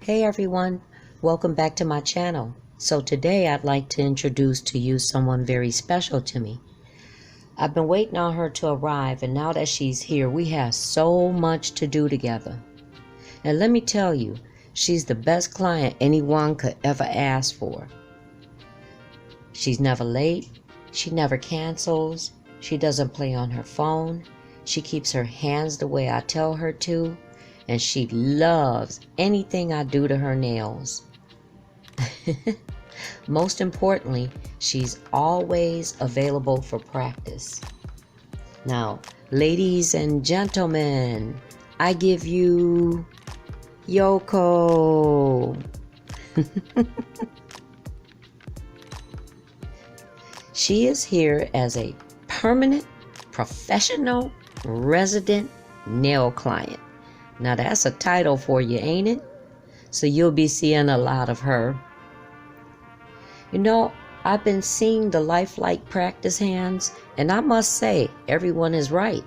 Hey everyone, welcome back to my channel. So today I'd like to introduce to you someone very special to me. I've been waiting on her to arrive, and now that she's here, we have so much to do together. And let me tell you, she's the best client anyone could ever ask for. She's never late, she never cancels, she doesn't play on her phone, she keeps her hands the way I tell her to, and she loves anything I do to her nails. Most importantly, she's always available for practice. Now, ladies and gentlemen, I give you Yoko. She is here as a permanent, professional, resident nail client. Now that's a title for you, ain't it? So you'll be seeing a lot of her. You know, I've been seeing the lifelike practice hands, and I must say, everyone is right.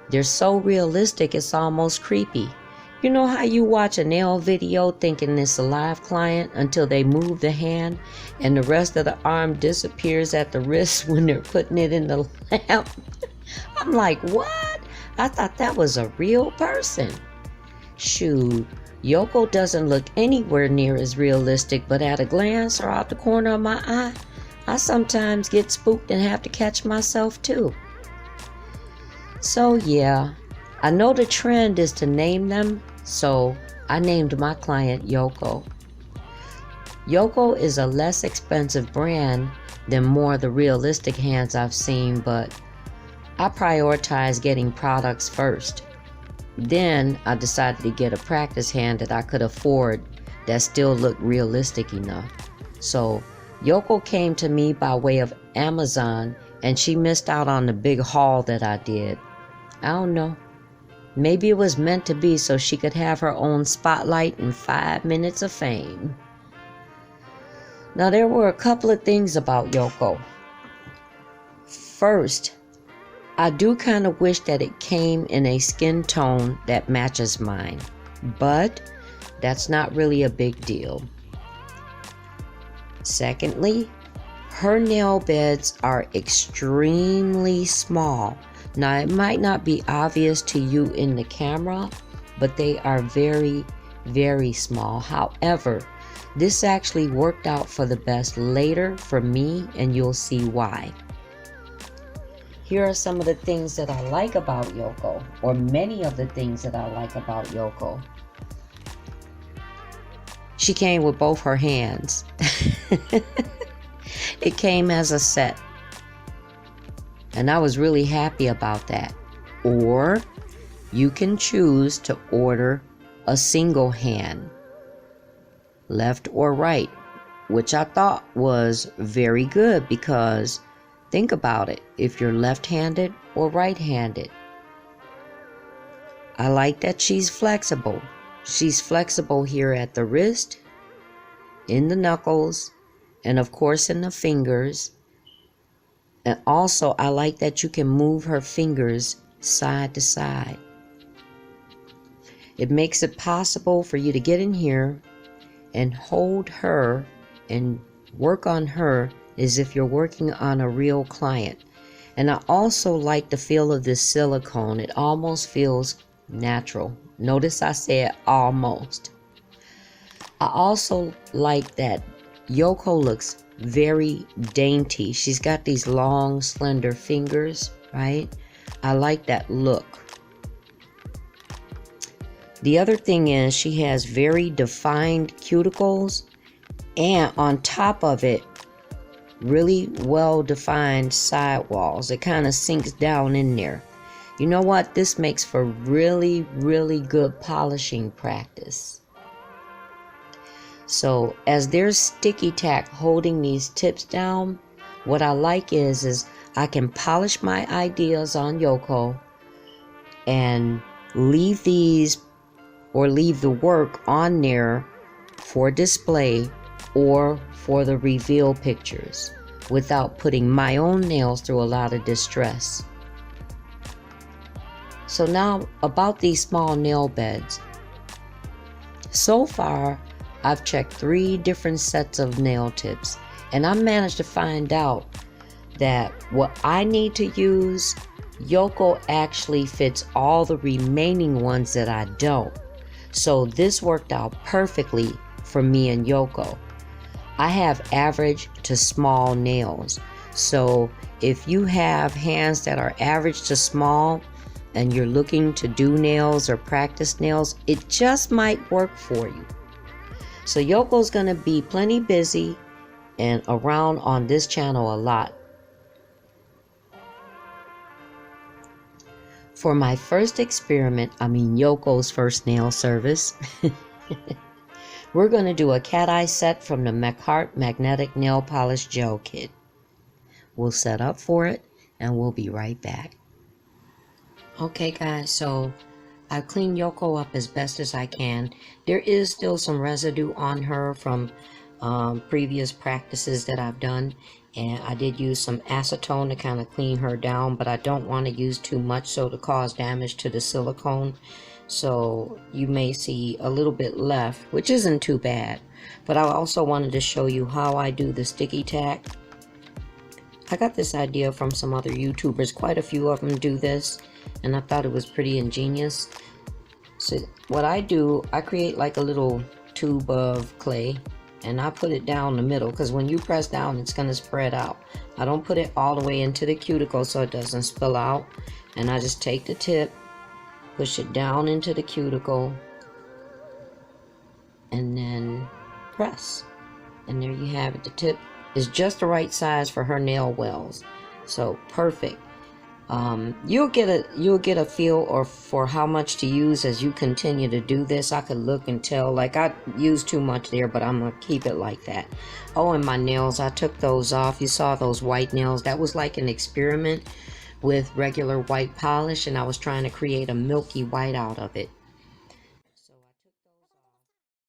They're so realistic, it's almost creepy. You know how you watch a nail video thinking it's a live client until they move the hand and the rest of the arm disappears at the wrist when they're putting it in the lamp? I'm like, what? I thought that was a real person. Shoot, Yoko doesn't look anywhere near as realistic, but at a glance or out the corner of my eye, I sometimes get spooked and have to catch myself too. So yeah, I know the trend is to name them, so I named my client Yoko. Yoko is a less expensive brand than more of the realistic hands I've seen, but I prioritize getting products first. Then I decided to get a practice hand that I could afford that still looked realistic enough. So Yoko came to me by way of Amazon, and she missed out on the big haul that I did. I don't know. Maybe it was meant to be so she could have her own spotlight and 5 minutes of fame. Now there were a couple of things about Yoko. First, I do kind of wish that it came in a skin tone that matches mine, but that's not really a big deal. Secondly, her nail beds are extremely small. Now it might not be obvious to you in the camera, but they are very, very small. However, this actually worked out for the best later for me, and you'll see why. Here are some of the things that I like about Yoko, or many of the things that I like about Yoko. She came with both her hands. It came as a set. And I was really happy about that. Or you can choose to order a single hand, left or right, which I thought was very good because think about it, if you're left-handed or right-handed. I like that she's flexible. She's flexible here at the wrist, in the knuckles, and of course in the fingers. And also I like that you can move her fingers side to side. It makes it possible for you to get in here and hold her and work on her as if you're working on a real client. And I also like the feel of this silicone. It almost feels natural. Notice I said almost. I also like that Yoko looks very dainty. She's got these long, slender fingers, right? I like that look. The other thing is she has very defined cuticles, and on top of it, really well-defined sidewalls. It kind of sinks down in there. You know what? This makes for really, really good polishing practice. So as there's sticky tack holding these tips down, what I like is I can polish my ideas on Yoko and leave these or leave the work on there for display or for the reveal pictures without putting my own nails through a lot of distress. So now about these small nail beds. So far, I've checked 3 different sets of nail tips, and I managed to find out that what I need to use, Yoko actually fits all the remaining ones that I don't. So this worked out perfectly for me and Yoko. I have average to small nails. So if you have hands that are average to small and you're looking to do nails or practice nails, it just might work for you. So Yoko's gonna be plenty busy and around on this channel a lot. For my first experiment, Yoko's first nail service, we're going to do a cat eye set from the Makartt Magnetic Nail Polish Gel Kit. We'll set up for it and we'll be right back. Okay guys, so I've cleaned Yoko up as best as I can. There is still some residue on her from previous practices that I've done, and I did use some acetone to kind of clean her down, but I don't want to use too much so to cause damage to the silicone. So you may see a little bit left, which isn't too bad. But I also wanted to show you how I do the sticky tack. I got this idea from some other YouTubers. Quite a few of them do this, and I thought it was pretty ingenious. So what I do, I create like a little tube of clay, and I put it down the middle, because when you press down, it's going to spread out. I don't put it all the way into the cuticle so it doesn't spill out. And I just take the tip, push it down into the cuticle, and then press. And there you have it. The tip is just the right size for her nail wells. So perfect. You'll get a feel or for how much to use as you continue to do this. I could look and tell, like I used too much there, but I'm gonna keep it like that. Oh, and my nails, I took those off. You saw those white nails. That was like an experiment with regular white polish, and I was trying to create a milky white out of it. So I took those off.